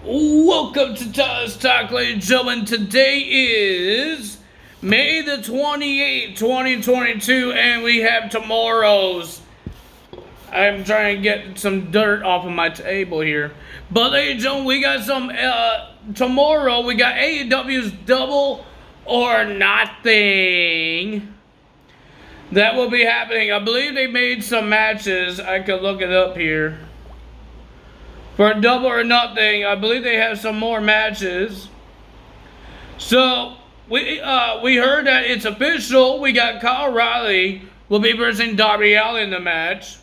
Welcome to Tyler's Talk, ladies and gentlemen. Today is May the 28th, 2022, and we have tomorrow's. I'm trying to get some dirt off of my table here. But, ladies and gentlemen, we got some. Tomorrow, we got AEW's Double or Nothing. That will be happening. I believe they made some matches. I could look it up here. For Double or Nothing, I believe they have some more matches. So we heard that it's official. We got Kyle O'Reilly will be versus Darby Allin in the match.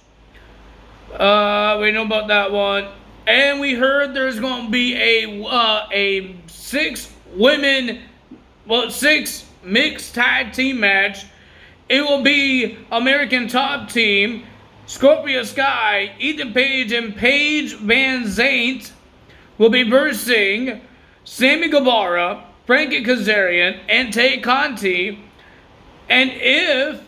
We know about that one, and we heard there's going to be a six mixed tag team match. It will be American Top Team. Scorpio Sky, Ethan Page, and Paige Van Zant will be versing Sammy Guevara, Frankie Kazarian, and Tay Conti. And if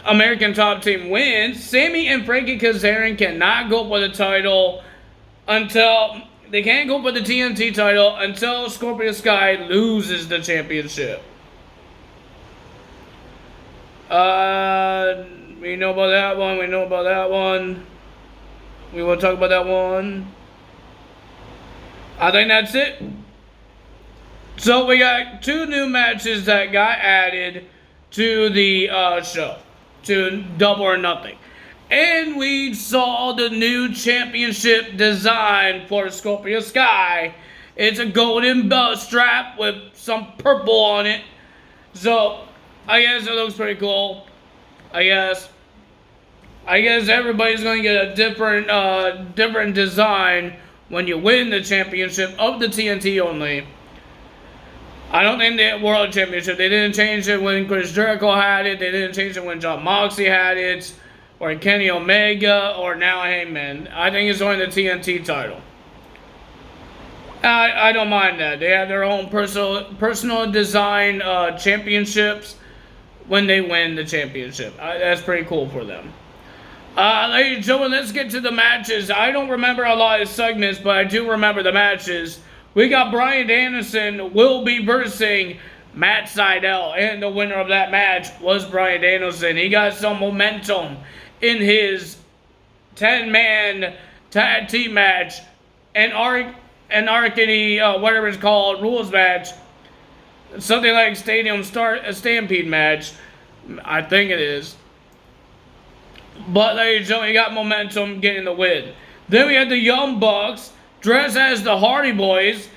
American Top Team wins, Sammy and Frankie Kazarian cannot go for the title until they can't go for the TNT title until Scorpio Sky loses the championship. We know about that one. We know about that one. We will talk about that one. I think that's it. So we got two new matches that got added to the show. To Double or Nothing. And we saw the new championship design for Scorpio Sky. It's a golden belt strap with some purple on it. So I guess it looks pretty cool. I guess everybody's going to get a different design when you win the championship of the TNT only. I don't think the World Championship, they didn't change it when Chris Jericho had it. They didn't change it when Jon Moxley had it. Or Kenny Omega. Or now Heyman. I think it's only the TNT title. I don't mind that. They have their own personal design championships when they win the championship. That's pretty cool for them. Ladies and gentlemen, let's get to the matches. I don't remember a lot of segments, but I do remember the matches. We got Bryan Danielson will be versing Matt Sydal, and the winner of that match was Bryan Danielson. He got some momentum in his 10-man tag team match, and Arcany, whatever it's called, rules match. Something like a Stampede match. I think it is. But ladies and gentlemen, he got momentum getting the win. Then we had the Young Bucks dressed as the Hardy Boys,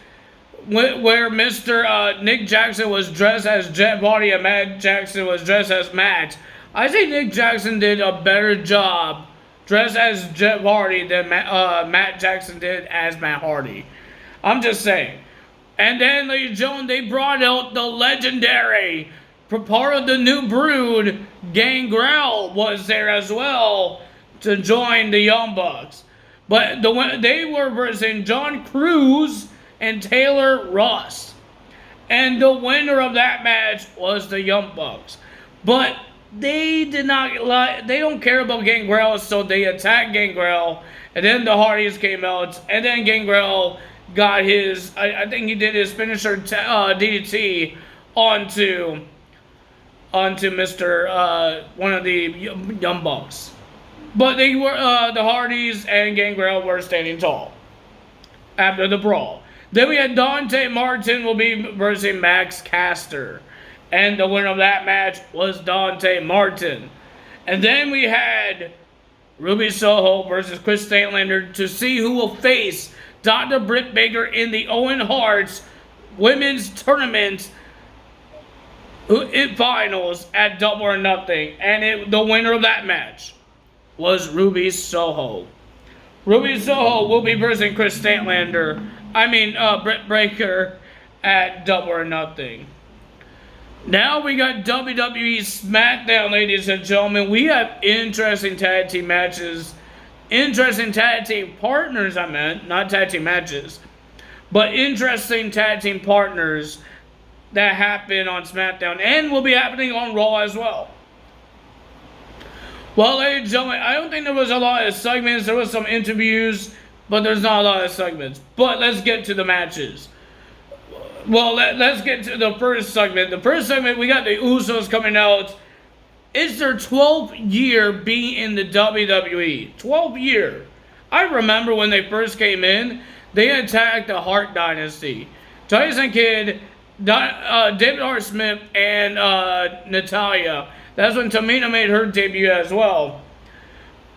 where Mr. Nick Jackson was dressed as Jeff Hardy and Matt Jackson was dressed as Matt. I think Nick Jackson did a better job dressed as Jeff Hardy than Matt Jackson did as Matt Hardy. I'm just saying. And then, ladies and gentlemen, they brought out the legendary, part of the New Brood, Gangrel was there as well to join the Young Bucks. But they were versus John Cruz and Taylor Russ. And the winner of that match was the Young Bucks. But they don't care about Gangrel, so they attacked Gangrel. And then the Hardys came out, and then Gangrel got his, I think he did his finisher DDT onto Mr. One of the Young Bucks. But they were the Hardys and Gangrel were standing tall after the brawl. Then we had Dante Martin will be versus Max Caster. And the winner of that match was Dante Martin. And then we had Ruby Soho versus Chris Statlander to see who will face Dr. Britt Baker in the Owen Hart's Women's Tournament finals at Double or Nothing. And the winner of that match was Ruby Soho. Ruby Soho will be versing Chris Statlander. Britt Baker at Double or Nothing. Now we got WWE SmackDown, ladies and gentlemen. We have interesting tag team matches. Interesting tag team partners, not tag team matches. But interesting tag team partners that happen on SmackDown and will be happening on Raw as well. Well, ladies and gentlemen, I don't think there was a lot of segments. There was some interviews but there's not a lot of segments. But let's get to the matches. Well, let's get to the first segment. The first segment, we got the Usos coming out. It's their 12th year being in the WWE. 12th year. I remember when they first came in, they attacked the Hart Dynasty. Tyson Kidd, David Hart Smith, and Natalya. That's when Tamina made her debut as well.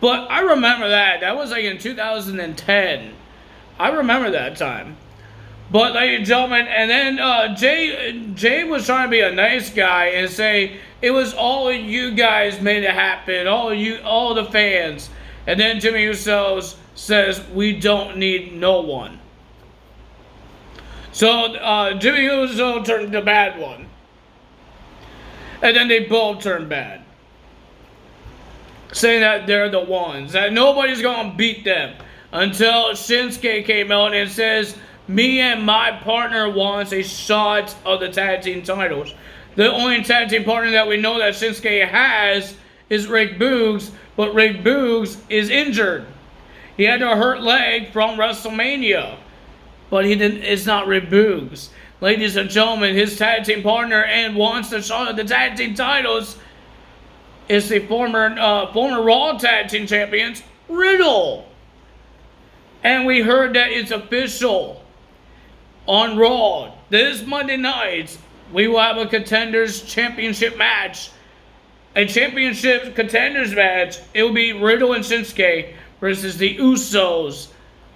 But I remember that. That was like in 2010. I remember that time. But ladies and gentlemen, and then Jay was trying to be a nice guy and say it was all of you guys made it happen, all the fans. And then Jimmy Uso says we don't need no one. So Jimmy Uso turned the bad one, and then they both turned bad, saying that they're the ones, that nobody's gonna beat them until Shinsuke came out and says, me and my partner wants a shot of the tag team titles. The only tag team partner that we know that Shinsuke has is Rick Boogs, but Rick Boogs is injured. He had a hurt leg from WrestleMania, but he didn't. It's not Rick Boogs. Ladies and gentlemen, his tag team partner and wants the shot of the tag team titles is the former Raw tag team champions, Riddle. And we heard that it's official. On Raw, this Monday night, we will have a Contenders Championship match. A Championship Contenders match. It will be Riddle and Shinsuke versus the Usos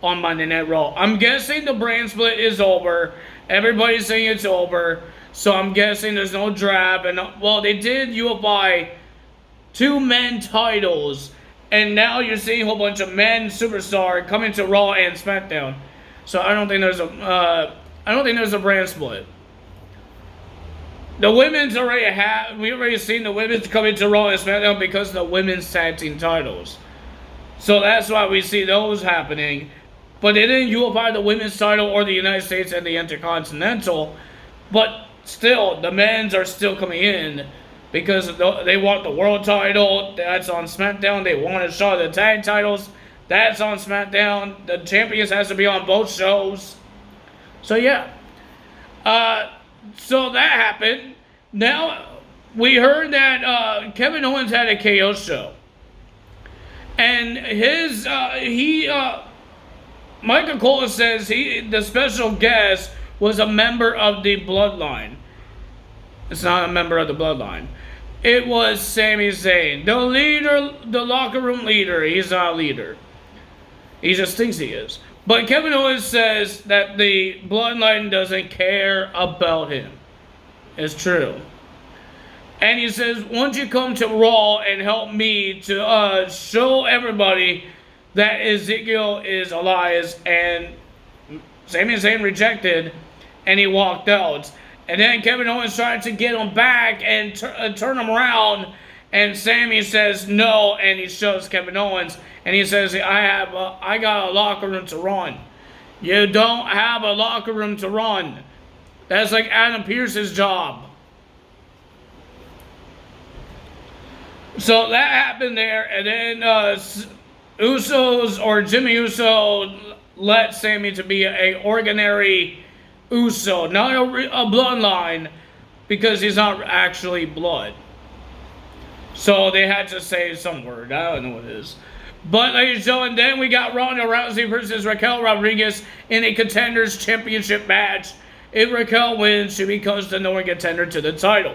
on Monday Night Raw. I'm guessing the brand split is over. Everybody's saying it's over. So I'm guessing there's no draft. And well, they did unify 2 men titles. And now you're seeing a whole bunch of men superstar coming to Raw and SmackDown. So I don't think there's a brand split. The women's we've already seen the women's coming to Raw and SmackDown because of the women's tag team titles. So that's why we see those happening. But they didn't unify the women's title or the United States and the Intercontinental. But still, the men's are still coming in because they want the world title. That's on SmackDown. They want a shot at the tag titles. That's on SmackDown. The champions has to be on both shows. So yeah. So that happened. Now, we heard that Kevin Owens had a KO show. And Michael Cole says the special guest was a member of the Bloodline. It's not a member of the Bloodline. It was Sami Zayn. The leader, the locker room leader. He's not a leader. He just thinks he is. But Kevin Owens says that the Bloodline doesn't care about him. It's true. And he says, once you come to Raw and help me to show everybody that Ezekiel is Elias, and Sami Zayn rejected, and he walked out. And then Kevin Owens tried to get him back and turn him around, and Sami says no, and he shows Kevin Owens, and he says, I got a locker room to run. You don't have a locker room to run. That's like Adam Pearce's job. So that happened there, and then Usos or Jimmy Uso let Sami to be an ordinary Uso, not a bloodline, because he's not actually blood. So they had to say some word. I don't know what it is. But ladies and gentlemen, then we got Ronda Rousey versus Raquel Rodriguez in a Contenders Championship match. If Raquel wins, she becomes the number one contender to the title.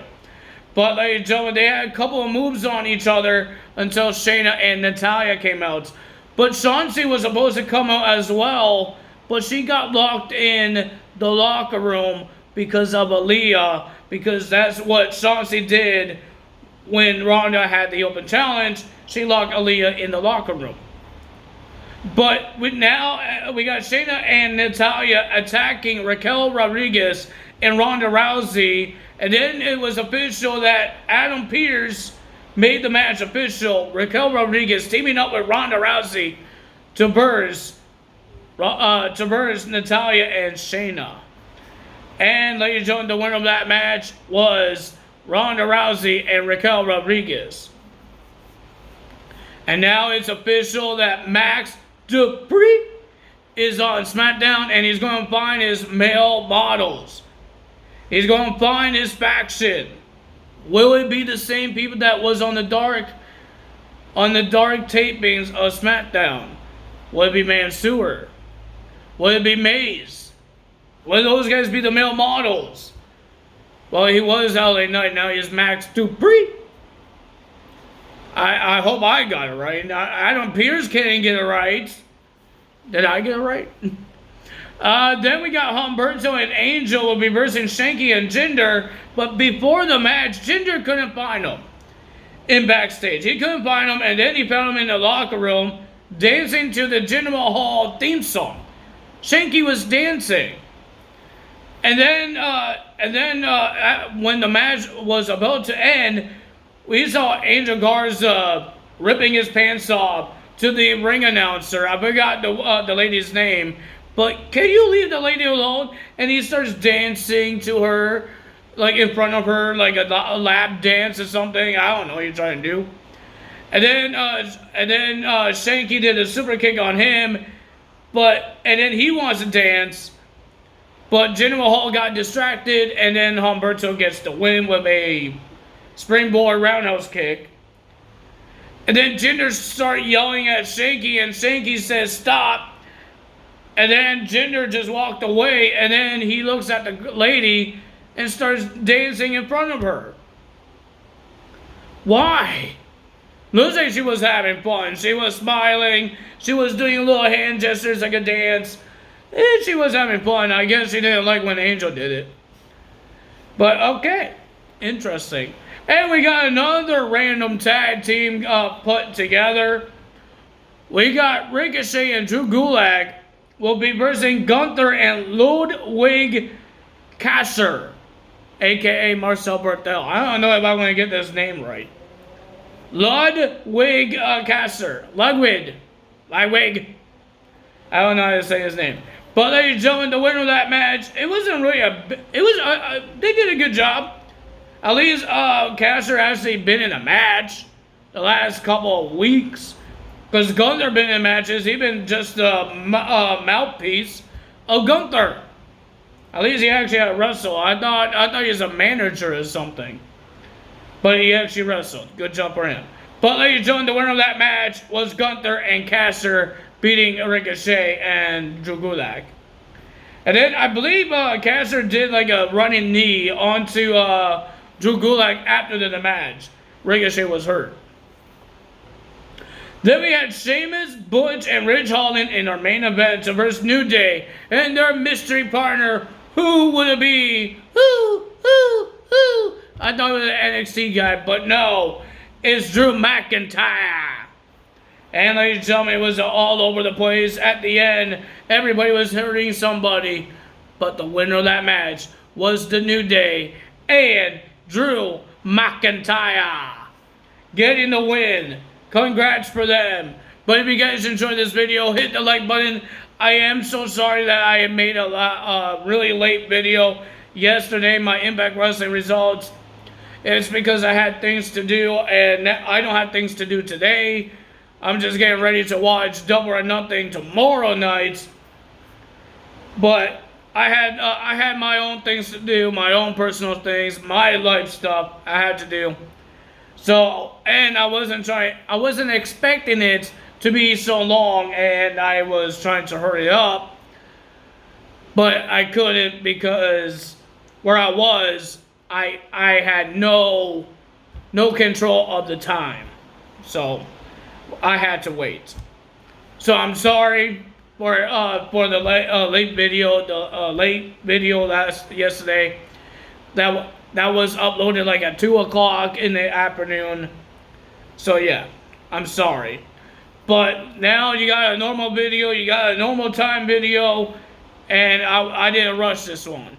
But ladies and gentlemen, they had a couple of moves on each other until Shayna and Natalya came out. But Chauncey was supposed to come out as well, but she got locked in the locker room because of Aaliyah, because that's what Chauncey did when Ronda had the open challenge. She locked Aaliyah in the locker room. But now we got Shayna and Natalya attacking Raquel Rodriguez and Ronda Rousey. And then it was official that Adam Pearce made the match official. Raquel Rodriguez teaming up with Ronda Rousey to verse Natalya and Shayna. And ladies and gentlemen, the winner of that match was Ronda Rousey and Raquel Rodriguez. And now it's official that Max Dupree is on SmackDown, and he's going to find his male models. He's going to find his faction. Will it be the same people that was on the dark tapings of SmackDown? Will it be Mansoor? Will it be Maze? Will those guys be the male models? Well, he was LA Knight. Now he's Max Dupree. I hope I got it right. Adam Pearce can't get it right. Did I get it right? Then we got Humberto and Angel will be versing Shanky and Jinder. But before the match, Jinder couldn't find him in backstage. He couldn't find him, and then he found him in the locker room dancing to the Jinder Mahal theme song. Shanky was dancing. And then when the match was about to end, we saw Angel Garza ripping his pants off to the ring announcer. I forgot the lady's name. But can you leave the lady alone? And he starts dancing to her, like in front of her, like a lap dance or something. I don't know what you're trying to do. And then Shanky did a super kick on him. And then he wants to dance. But Jinder Mahal got distracted, and then Humberto gets the win with a springboard roundhouse kick. And then Jinder starts yelling at Shanky, and Shanky says, "Stop." And then Jinder just walked away, and then he looks at the lady and starts dancing in front of her. Why? Looks like she was having fun. She was smiling. She was doing little hand gestures like a dance. And she was having fun. I guess she didn't like when Angel did it. But okay. Interesting. And we got another random tag team put together. We got Ricochet and Drew Gulak will be versing Gunther and Ludwig Kasser, a.k.a. Marcel Bertel. I don't know if I'm going to get this name right. Ludwig Kasser. Ludwig. I don't know how to say his name. But ladies and gentlemen, the winner of that match, it wasn't really they did a good job. At least Kasser actually been in a match the last couple of weeks. Because Gunther been in matches, he been just a mouthpiece of Gunther. At least he actually had to wrestle. I thought he was a manager or something. But he actually wrestled. Good job for him. But ladies and gentlemen, the winner of that match was Gunther and Kasser beating Ricochet and Drew Gulak. And then I believe Kasser did like a running knee onto Drew Gulak after the match. Ricochet was hurt. Then we had Sheamus, Butch, and Ridge Holland in our main event to versus New Day and their mystery partner. Who would it be? Who? I thought it was an NXT guy, but no. It's Drew McIntyre. And ladies and gentlemen, it was all over the place. At the end, everybody was hurting somebody. But the winner of that match was the New Day and Drew McIntyre getting the win. Congrats for them. But if you guys enjoyed this video, hit the like button. I am so sorry that I made a really late video yesterday, my Impact Wrestling results. It's because I had things to do, and I don't have things to do today. I'm just getting ready to watch Double or Nothing tomorrow night. But I had my own things to do, my own personal things, my life stuff I had to do. So, and I wasn't expecting it to be so long, and I was trying to hurry up. But I couldn't because where I was, I had no control of the time. So I had to wait. So I'm sorry for the late video yesterday. That was uploaded like at 2 o'clock in the afternoon. So yeah, I'm sorry. But now you got a normal video, you got a normal time video, and I didn't rush this one.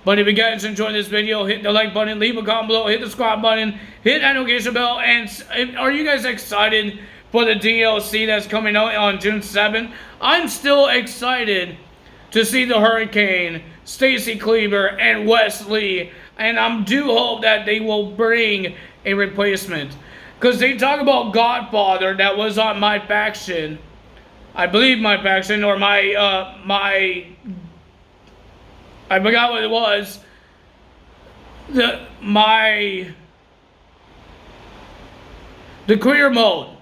But if you guys enjoyed this video, hit the like button, leave a comment below, hit the subscribe button, hit that notification bell, and are you guys excited for the DLC that's coming out on June 7th? I'm still excited to see the Hurricane, Stacy Cleaver, and Wes Lee. And I do hope that they will bring a replacement. Because they talk about Godfather that was on my faction. I believe my passion or my I forgot what it was. The career mode.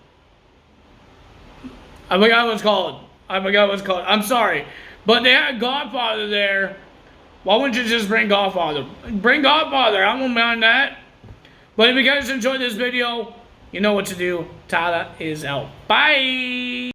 I forgot what it's called. I'm sorry. But they had Godfather there. Why wouldn't you just bring Godfather? Bring Godfather. I won't mind that. But if you guys enjoyed this video, you know what to do. Tyler is out. Bye.